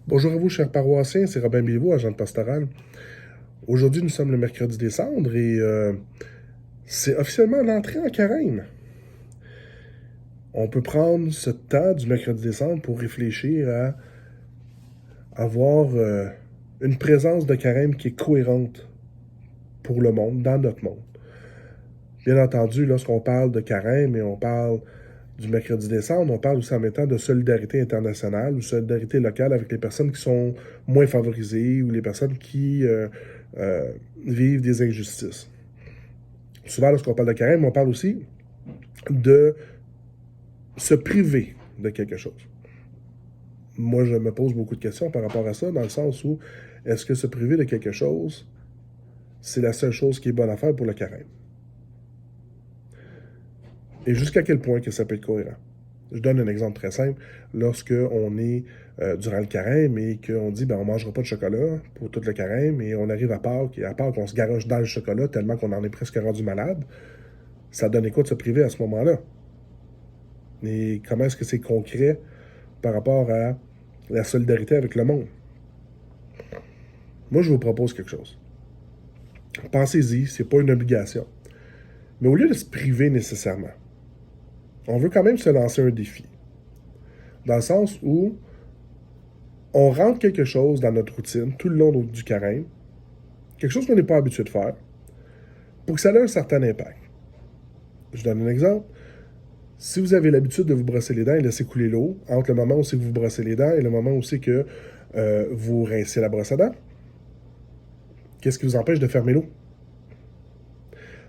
Bonjour à vous, chers paroissiens, c'est Robin Bévaux, agent de pastoral. Aujourd'hui, nous sommes le mercredi des cendres et c'est officiellement l'entrée en carême. On peut prendre ce temps du mercredi des cendres pour réfléchir à avoir une présence de carême qui est cohérente pour le monde, dans notre monde. Bien entendu, lorsqu'on parle de carême et on parle du mercredi des cendres, on parle aussi en même temps de solidarité internationale ou solidarité locale avec les personnes qui sont moins favorisées ou les personnes qui vivent des injustices. Souvent, lorsqu'on parle de carême, on parle aussi de se priver de quelque chose. Moi, je me pose beaucoup de questions par rapport à ça, dans le sens où est-ce que se priver de quelque chose, c'est la seule chose qui est bonne à faire pour le carême? Et jusqu'à quel point que ça peut être cohérent? Je donne un exemple très simple. Lorsque on est durant le carême et qu'on dit on ne mangera pas de chocolat pour tout le carême et on arrive à Pâques et à Pâques on se garoche dans le chocolat tellement qu'on en est presque rendu malade, ça donne quoi de se priver à ce moment-là? Et comment est-ce que c'est concret par rapport à la solidarité avec le monde? Moi, je vous propose quelque chose. Pensez-y, c'est pas une obligation. Mais au lieu de se priver nécessairement, on veut quand même se lancer un défi. Dans le sens où on rentre quelque chose dans notre routine tout le long du carême, quelque chose qu'on n'est pas habitué de faire, pour que ça ait un certain impact. Je donne un exemple. Si vous avez l'habitude de vous brosser les dents et laisser couler l'eau, entre le moment où c'est que vous brossez les dents et le moment où c'est que vous rincez la brosse à dents, qu'est-ce qui vous empêche de fermer l'eau?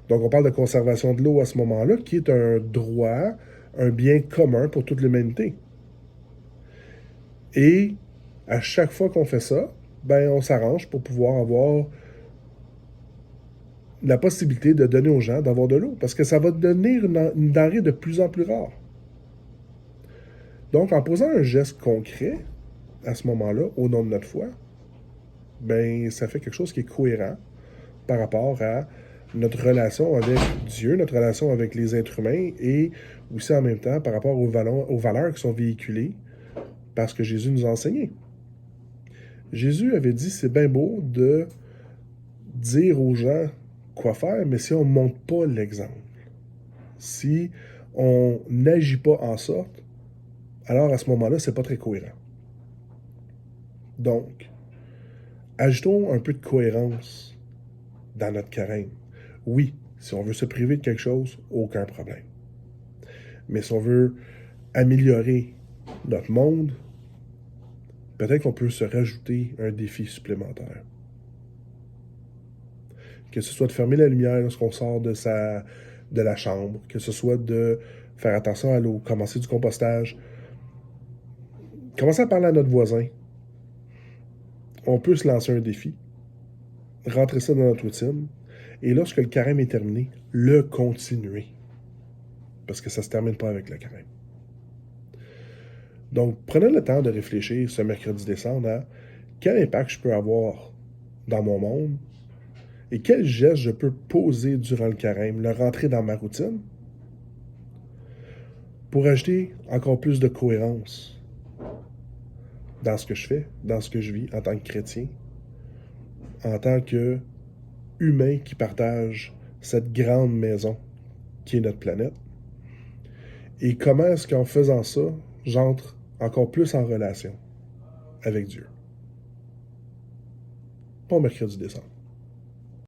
Donc, on parle de conservation de l'eau à ce moment-là, qui est un droit, un bien commun pour toute l'humanité. Et à chaque fois qu'on fait ça, on s'arrange pour pouvoir avoir la possibilité de donner aux gens d'avoir de l'eau, parce que ça va devenir une denrée de plus en plus rare. Donc, en posant un geste concret, à ce moment-là, au nom de notre foi, ça fait quelque chose qui est cohérent par rapport à notre relation avec Dieu, notre relation avec les êtres humains et aussi en même temps par rapport aux valeurs qui sont véhiculées parce que Jésus nous a enseigné. Jésus avait dit, c'est bien beau de dire aux gens quoi faire, mais si on ne montre pas l'exemple, si on n'agit pas en sorte, alors à ce moment-là, c'est pas très cohérent. Donc, ajoutons un peu de cohérence dans notre carême. Oui, si on veut se priver de quelque chose, aucun problème. Mais si on veut améliorer notre monde, peut-être qu'on peut se rajouter un défi supplémentaire. Que ce soit de fermer la lumière lorsqu'on sort de la chambre, que ce soit de faire attention à l'eau, commencer du compostage, commencer à parler à notre voisin. On peut se lancer un défi, rentrer ça dans notre routine, et lorsque le carême est terminé, le continuer. Parce que ça ne se termine pas avec le carême. Donc, prenez le temps de réfléchir ce mercredi décembre à quel impact je peux avoir dans mon monde et quel geste je peux poser durant le carême, le rentrer dans ma routine pour ajouter encore plus de cohérence dans ce que je fais, dans ce que je vis en tant que chrétien, en tant qu'humain qui partage cette grande maison qui est notre planète. Et comment est-ce qu'en faisant ça, j'entre encore plus en relation avec Dieu? Bon mercredi décembre.